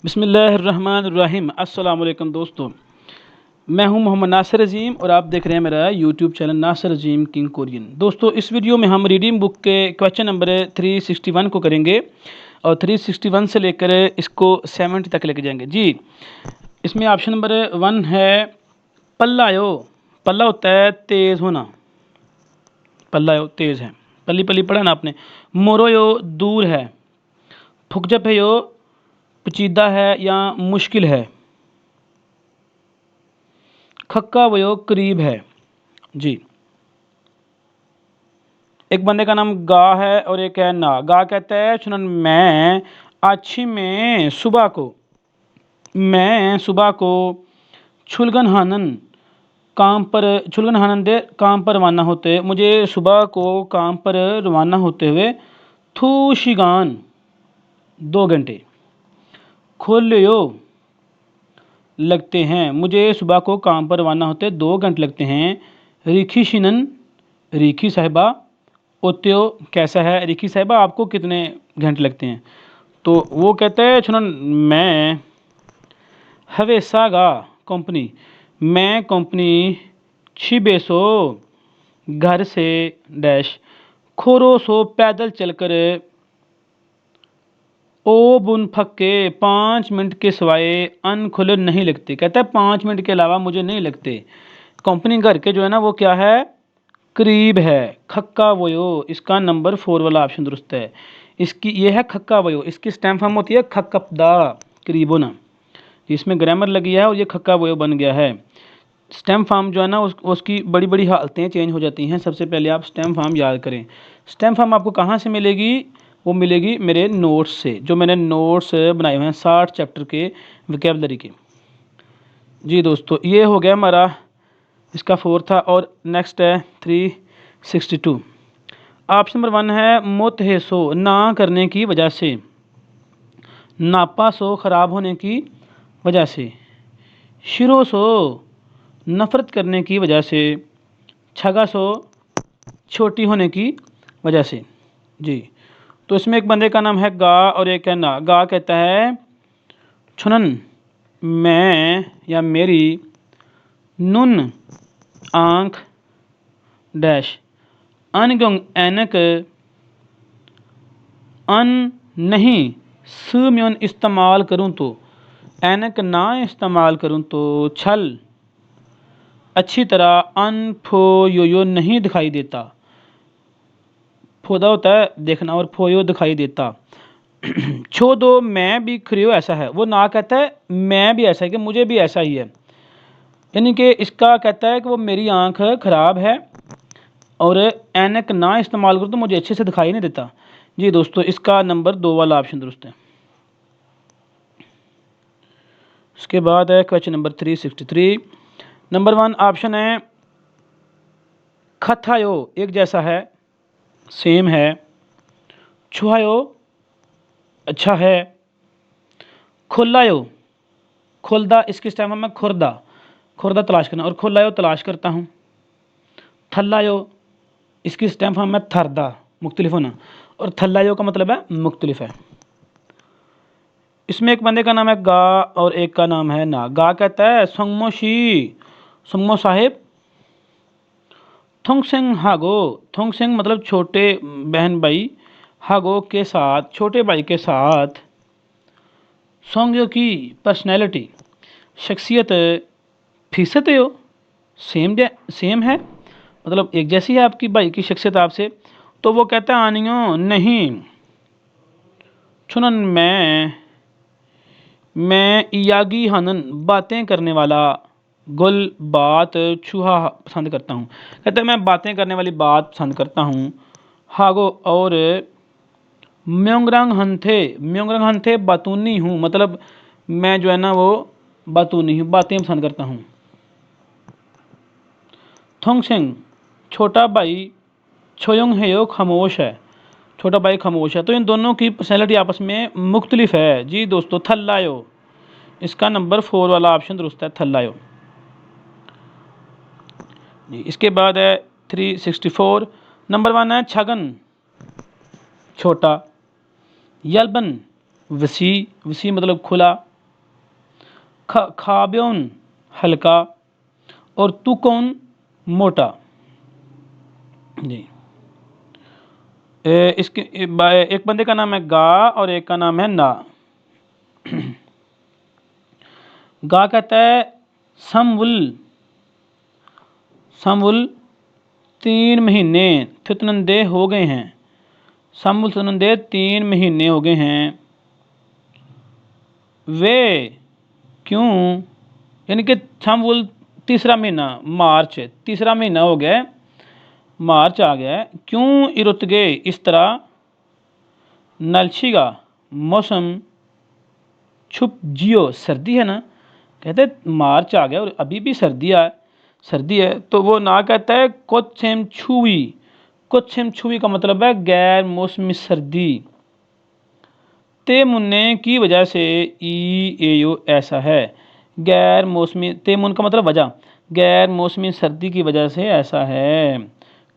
बिस्मिल्लाहिर्रहमानिर्रहीम। अस्सलाम वालेकुम दोस्तों, मैं हूं मोहम्मद नासिर अज़ीम और आप देख रहे हैं मेरा यूट्यूब चैनल नासिर अज़ीम किंग कोरियन। दोस्तों, इस वीडियो में हम रीडिंग बुक के क्वेश्चन नंबर 361 को करेंगे और 361 से लेकर इसको 70 तक लेके जाएंगे जी। इसमें ऑप्शन नंबर 1 है पल्लायो। पल्ला होता है तेज़ होना, पल्लायो तेज़ है, पल्ली पल्ली पढ़ा ना आपने। मोरोयो दूर है, फुकजपयो पेचीदा है या मुश्किल है, खक्का वयो करीब है जी। एक बंदे का नाम गा है और एक है ना। गा कहता है सुनन मैं अच्छी में सुबह को छुलगन हानन छुलगन हानन दे काम पर रवाना होते, मुझे सुबह को काम पर रवाना होते हुए थू शिगान 2 घंटे खोलियो लगते हैं, मुझे सुबह को काम पर रवाना होते 2 घंटे लगते हैं। रिखी शिनन रिखी साहिबा ओत्यो कैसा है, रिखी साहिबा आपको कितने घंटे लगते हैं। तो वो कहते हैं सुनन मैं हवेसागा कंपनी, मैं कंपनी छिबेसो घर से डैश खोरोसो पैदल चलकर ओ बुन फक्के 5 मिनट के सिवाय अन खुले नहीं लगते। कहता है 5 मिनट के अलावा मुझे नहीं लगते। कंपनी घर के जो है ना वो क्या है, करीब है। खक्का वयो, इसका नंबर 4 वाला ऑप्शन दुरुस्त है। इसकी ये है खक्का वयो, इसकी स्टैम्प फॉर्म होती है खक्कपदा करीब होना। इसमें ग्रामर लगी है और ये खक्का वयो बन गया है। स्टैम्प फॉर्म जो है ना उसकी बड़ी बड़ी हालतें चेंज हो जाती हैं। सबसे पहले आप स्टैम्प फॉर्म याद करें। स्टैम्प फॉर्म आपको कहाँ से मिलेगी, वो मिलेगी मेरे नोट्स से, जो मैंने नोट्स बनाए हुए हैं 60 चैप्टर के वोकैबुलरी के जी। दोस्तों, ये हो गया हमारा इसका 4 था। और नेक्स्ट है 362। ऑप्शन नंबर 1 है मोतहेसो ना करने की वजह से, नापासो ख़राब होने की वजह से, शिरोसो नफ़रत करने की वजह से, छगासो छोटी होने की वजह से जी। तो इसमें एक बंदे का नाम है गा और एक है ना। गा कहता है छुनन मैं या मेरी नुन आँख डैश अनगंग ऐनक अन नहीं सुम्योन इस्तेमाल करूँ तो, ऐनक ना इस्तेमाल करूँ तो, छल अच्छी तरह अन फोयो नहीं दिखाई देता। फोदा होता है देखना और फोयो दिखाई देता। छो दो मैं भी खरियो ऐसा है, वो ना कहता है मैं भी ऐसा है कि मुझे भी ऐसा ही है। यानी कि इसका कहता है कि वो मेरी आंख खराब है और ऐनक ना इस्तेमाल करूँ तो मुझे अच्छे से दिखाई नहीं देता जी। दोस्तों, इसका नंबर 2 वाला ऑप्शन दुरुस्त है। इसके बाद है क्वेश्चन नंबर 363। नंबर 1 ऑप्शन है खथायो एक जैसा है, सेम है। छुहायो अच्छा है। खोलायो खोलदा, इसके टाइम में खुरदा खुरदा तलाश करना और खोलायो तलाश करता हूँ। थल्लायो इसकी स्टैम्प फॉर्म में थरदा मुख्तलिफ होना और थल्लायो का मतलब है मुख्तलिफ है। इसमें एक बंदे का नाम है गा और एक का नाम है ना। गा कहता है संगमोशी संगमो साहिब थोंगसेंग हागो। थोंगसेंग मतलब छोटे बहन भाई, हागो के साथ छोटे भाई के साथ। सोंग्यो की पर्सनैलिटी शख्सियत फीसद हो सेम है, मतलब एक जैसी है आपकी भाई की शख्सियत आपसे। तो वो कहता है आनियो नहीं छुनन मैं इयागी हनन बातें करने वाला गुल बात छुहा पसंद करता हूँ। कहता है मैं बातें करने वाली बात पसंद करता हूँ। हागो और म्योंगरंग हंथे बातूनी हूँ, मतलब मैं जो है ना वो बातूनी हूँ, बातें पसंद करता हूँ। थोंगसेंग छोटा भाई छोयोंग हेयो खामोश है, छोटा भाई खामोश है। तो इन दोनों की पर्सनैलिटी आपस में मुख्तलिफ है जी। दोस्तों, थल्लायो इसका नंबर 4 वाला ऑप्शन दुरुस्त है, थल्लायो जी। इसके बाद है 364। नंबर 1 है छगन छोटा, यलबन वसी मतलब खुला, खाब्योन हल्का और तुकोन मोटा। जी इसके एक बंदे का नाम है गा और एक का नाम है ना। गा कहता है समवुल 3 महीने थुतनंदे हो गए हैं। समवुल थुतनंदे 3 महीने हो गए हैं। वे क्यों, यानी कि समवुल तीसरा महीना मार्च, तीसरा महीना हो गया, मार्च आ गया, क्यों इरुत गए इस तरह नलशिगा मौसम छुप जियो, सर्दी है ना, कहते मार्च आ गया और अभी भी सर्दी है। तो वो ना कहता है कोच्छेम छुई। कोच्छेम छुई का मतलब है गैर मौसमी सर्दी। ते मुन्ने की वजह से ई एयो ऐसा है, गैर मौसमी, ते मुन का मतलब वजह, गैर मौसमी सर्दी की वजह से ऐसा है।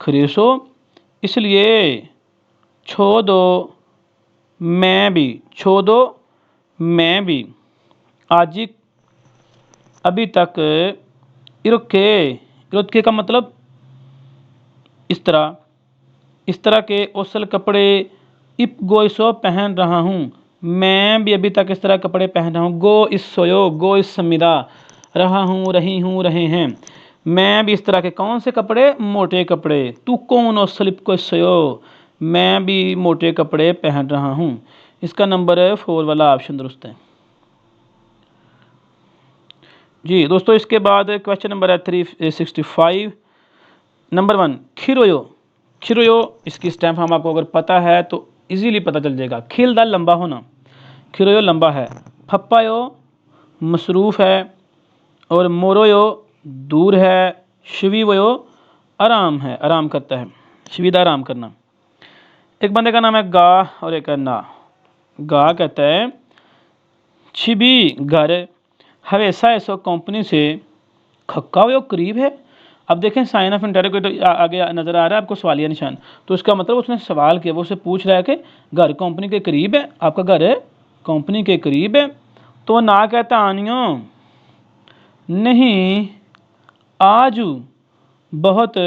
खरीसो इसलिए छो दो मैं भी आज अभी तक इरुके का मतलब इस तरह के ओसल कपड़े इप गोइसो पहन रहा हूँ। मैं भी अभी तक इस तरह कपड़े पहन रहा हूँ। गो इस सोयो, गो इस समिदा, रहा हूँ, रही हूँ, रहे हैं। मैं भी इस तरह के कौन से कपड़े, मोटे कपड़े। तू कौन और स्लिप को सोयो, मैं भी मोटे कपड़े पहन रहा हूँ। इसका नंबर 4 वाला ऑप्शन दुरुस्त है। जी दोस्तों, इसके बाद क्वेश्चन नंबर है 365। नंबर 1 खिरोयो इसकी स्टैम्प हम आपको अगर पता है तो इजीली पता चल जाएगा। खिलदा लंबा होना, खिरोयो लंबा है। फप्पायो मसरूफ़ है और मोरोयो दूर है। शिवीवयो आराम है, आराम करता है। शिविदा आराम करना। एक बंदे का नाम है गा और एक है ना। गा कहता है छिबी घर हवेसा ऐसो कंपनी से खक्का वो करीब है। अब देखें साइन ऑफ इंटरोगेटिव आगे नजर आ रहा है आपको सवालिया निशान, तो इसका मतलब उसने सवाल किया, वो उससे पूछ रहा है कि घर कंपनी के करीब है, आपका घर कंपनी के करीब है। तो ना कहता आनियो नहीं आजू बहुत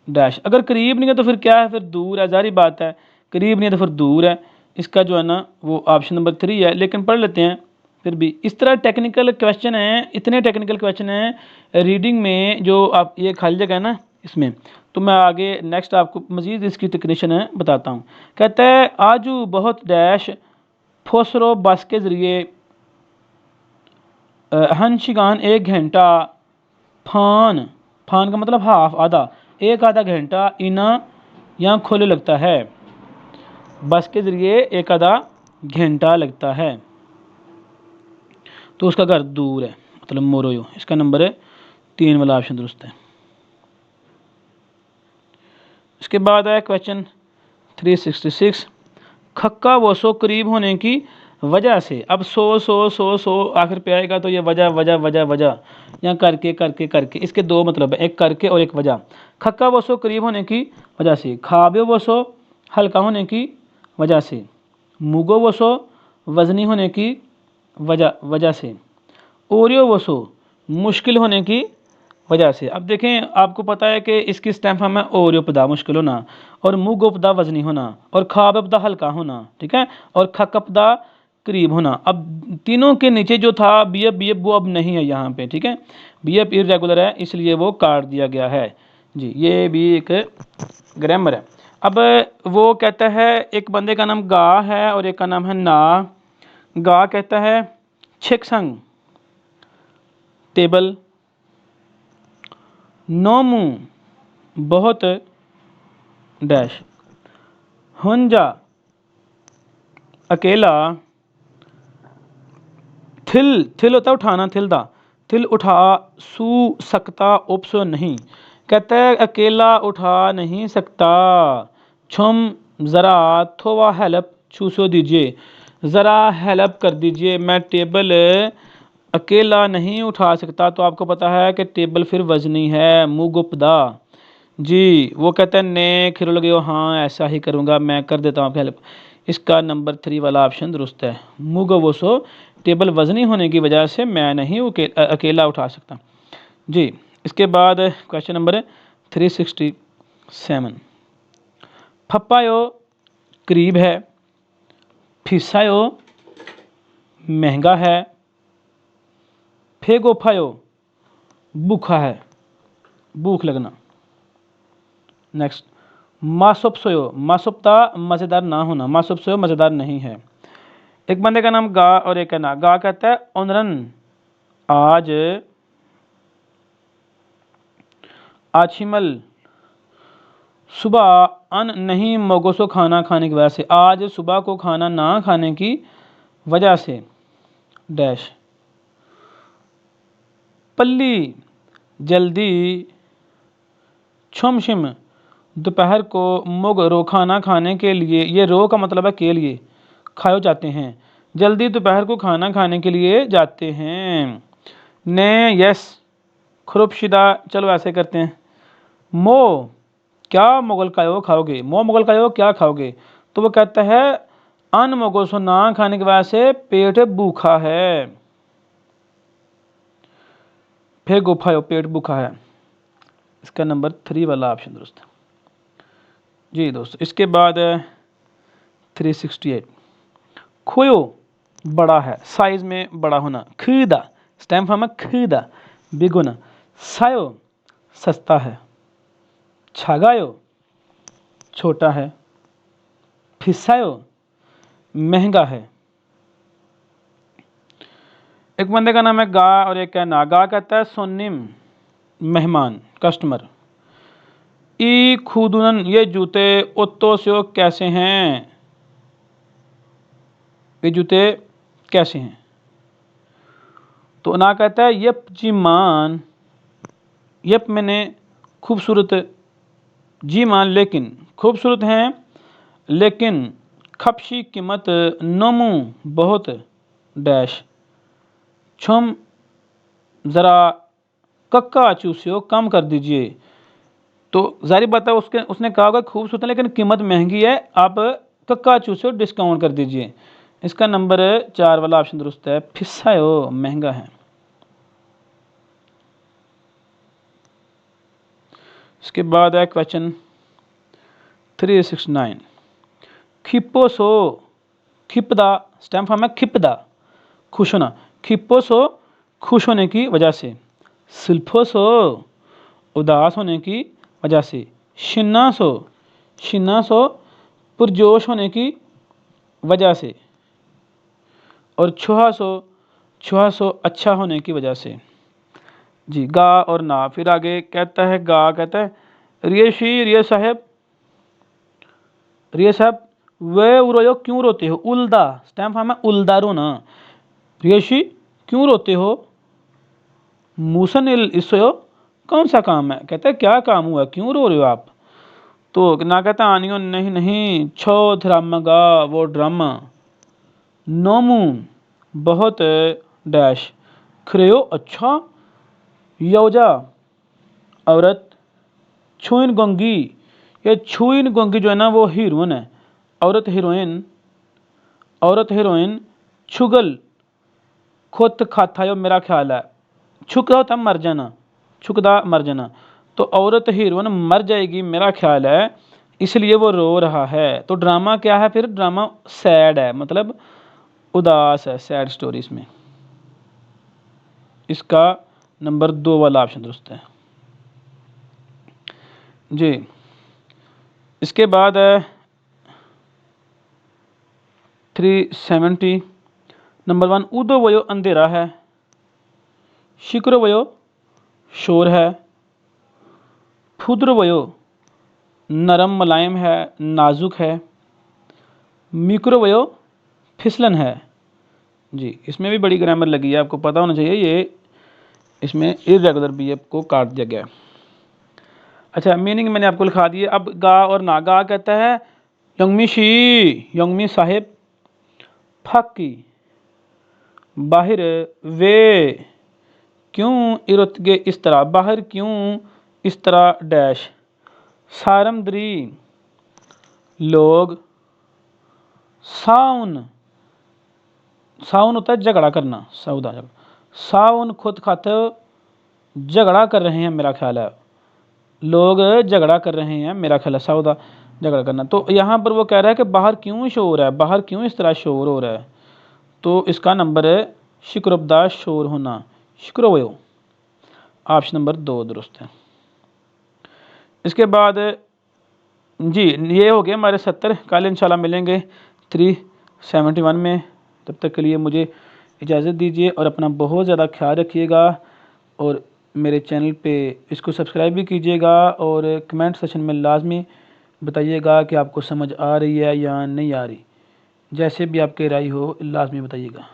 डैश। अगर करीब नहीं है तो फिर क्या है, फिर दूर है, जारी बात है, करीब नहीं है तो फिर दूर है। इसका जो है ना वो ऑप्शन नंबर 3 है, लेकिन पढ़ लेते हैं फिर भी। इस तरह टेक्निकल क्वेश्चन हैं, इतने टेक्निकल क्वेश्चन हैं रीडिंग में, जो आप ये खाली जगह है ना इसमें, तो मैं आगे नेक्स्ट आपको मज़ीद इसकी टेक्नीशियन है बताता हूँ। कहता है आजू बहुत डैश फोसरो बस के ज़रिए हंशिगान 1 घंटा फान का मतलब हाफ, आधा, एक आधा घंटा इना यहाँ खोले लगता है। बस के ज़रिए एक आधा घंटा लगता है, तो उसका घर दूर है, मतलब मोरोयो। इसका नंबर 3 वाला ऑप्शन दुरुस्त है। इसके बाद है क्वेश्चन 366। खक्का वोसो करीब होने की वजह से। अब सो आखिर पे आएगा तो ये वजह यहाँ करके इसके 2 मतलब है, एक करके और एक वजह। खक्का वोसो करीब होने की वजह से। खाब्यो वोसो हल्का होने की वजह से। मुगो वोसो वजनी होने की वजह से। ओरियो वोसो मुश्किल होने की वजह से। अब देखें आपको पता है कि इसकी स्टैम्प हम है ओरियोपदा मुश्किल होना, और मुगोपदा वजनी होना, और खाबपदा हल्का होना, ठीक है, और खकपदा करीब होना। अब तीनों के नीचे जो था बीएफ वो अब नहीं है यहाँ पे, ठीक है, बीएफ इरेगुलर है इसलिए वो काट दिया गया है। जी ये भी एक ग्रामर है। अब वो कहता है एक बंदे का नाम गा है और एक का नाम है ना। गा कहता है छिकसंग टेबल, नोमू बहुत डैश, हुंजा अकेला, थिल होता है उठाना, थिल उठा सू सकता उपसो नहीं। कहता है अकेला उठा नहीं सकता। छुम ज़रा थोड़ा हेल्प छूसो दीजिए, ज़रा हेल्प कर दीजिए, मैं टेबल अकेला नहीं उठा सकता। तो आपको पता है कि टेबल फिर वजनी है, मुगुपदा। जी वो कहता है ने खिर लगे, हाँ ऐसा ही करूँगा, मैं कर देता हूँ आपकी हेल्प। इसका नंबर 3 वाला ऑप्शन दुरुस्त है। मुगवसो टेबल वजनी होने की वजह से मैं नहीं अकेला उठा सकता। जी, इसके बाद क्वेश्चन नंबर 367। फप्पायो करीब है, फिसायो महंगा है, फेगोफायो भूखा है, भूख लगना। नेक्स्ट, मासोपसोयो, मासोपता मज़ेदार ना होना, मासोपसोयो मज़ेदार नहीं है। एक बंदे का नाम गा और एक का ना। गा कहता है ओनरन आज आछिमल सुबह अन नहीं मोगोसो खाना खाने की वजह से, आज सुबह को खाना ना खाने की वजह से डैश। पल्ली जल्दी, छुमशिम दोपहर को, मुग रो खाना खाने के लिए, ये रो का मतलब है के लिए, खाए जाते हैं, जल्दी दोपहर को खाना खाने के लिए जाते हैं। ने यस खुरबशिदा, चलो ऐसे करते हैं। मो क्या मुगल कायो खाओगे, मो मुगल कायो क्या खाओगे, तो वो कहता है अन मोगोसो ना खाने की वजह से पेट भूखा है। फिर गुफायो पेट भूखा है। इसका नंबर 3 वाला ऑप्शन दुरुस्त है। जी दोस्तों, इसके बाद 368। खोयो बड़ा है, साइज में बड़ा होना, खीदा स्टैम्प फॉर्म है खीदा, बिगुना। सायो सस्ता है, छागायो छोटा है, फिसायो महंगा है। एक बंदे का नाम है गा और एक का ना। गा कहता है सोनिम मेहमान, कस्टमर। ई खुदुनन ये जूते ओत्तो से कैसे हैं, ये जूते कैसे हैं। तो ना कहता है यप जी मान, यप मैंने खूबसूरत, जी मान लेकिन खूबसूरत हैं, लेकिन खपशी कीमत नमू बहुत डैश। छुम ज़रा कक्का चूसियो कम कर दीजिए। तो जारी बात है उसने कहा होगा खूबसूरत है लेकिन कीमत महंगी है, आप कक्का चूसियो डिस्काउंट कर दीजिए। इसका नंबर 4 वाला ऑप्शन दुरुस्त है, फिसायो महंगा है। इसके बाद है क्वेश्चन 369। खिपोसो खिपदा स्टैम्प फॉर्म है खिपदा, खुश होना, खिपोसो खुश होने की वजह से, सिल्फोसो उदास होने की वजह से, शिन्नासो शिन्नासो पुरजोश होने की वजह से, और छुहासो छुहासो अच्छा होने की वजह से। जी, गा और ना। फिर आगे कहता है गा कहता है रिये साहब वे रोयो क्यों रोते हो, उल्दा स्टैम्प फॉर्म है उल्दा रोना। रियशी क्यों रोते हो, मूसनिल इसो कौन सा काम है, कहता है क्या काम हुआ क्यों रो रहे हो आप। तो ना कहता आनियो नहीं नहीं, छो ड्रामा गा वो ड्रामा, नोमू बहुत डैश, खरेयो अच्छा, यौजा औरत, छुइन गोंगी, ये छुइन गोंगी जो है ना वो हीरोइन है, औरत हीरोइन, औरत हीरोइन, छुगल खुद खाता यो मेरा ख्याल है, छुकदा होता मर जाना, छुकदा मर जाना। तो औरत हीरोइन मर जाएगी मेरा ख्याल है, इसलिए वो रो रहा है। तो ड्रामा क्या है फिर, ड्रामा सैड है, मतलब उदास है, सैड स्टोरी इसमें। इसका नंबर 2 वाला ऑप्शन दुरुस्त है। जी, इसके बाद है 370। नंबर 1 उदो वयो अंधेरा है, शिक्रो वयो शोर है, फुद्र वयो नरम मुलायम है, नाजुक है, मिक्रो वयो फिसलन है। जी, इसमें भी बड़ी ग्रामर लगी है, आपको पता होना चाहिए, ये इसमें इरेगुलर भी आपको काट दिया गया। अच्छा, मीनिंग मैंने आपको लिखा दिए। अब गा और ना। गा कहता है यंगमी शी, यंगमी साहिब, फाकी बाहर वे क्यों इरतगे इस तरह, बाहर क्यों इस तरह डैश, सारमद्री लोग, साउन, साउन होता है झगड़ा करना, सौदा झगड़ा। साउन खुद खाते झगड़ा कर रहे हैं मेरा ख्याल है, लोग झगड़ा कर रहे हैं मेरा ख्याल है, सौदा झगड़ा करना। तो यहाँ पर वो कह रहा है कि बाहर क्यों शोर है, बाहर क्यों इस तरह शोर हो रहा है। तो इसका नंबर है शिक्रबदा शोर होना, शिक्रोवयो। ऑप्शन नंबर 2 दुरुस्त है। इसके बाद जी ये हो गया हमारे 70। कल इंशाल्लाह मिलेंगे 371 में। तब तक के लिए मुझे इजाज़त दीजिए और अपना बहुत ज़्यादा ख्याल रखिएगा और मेरे चैनल पे इसको सब्सक्राइब भी कीजिएगा और कमेंट सेक्शन में लाजमी बताइएगा कि आपको समझ आ रही है या नहीं आ रही। जैसे भी आपकी राय हो लाजमी बताइएगा।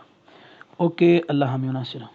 ओके, अल्लाह हामी नासिर।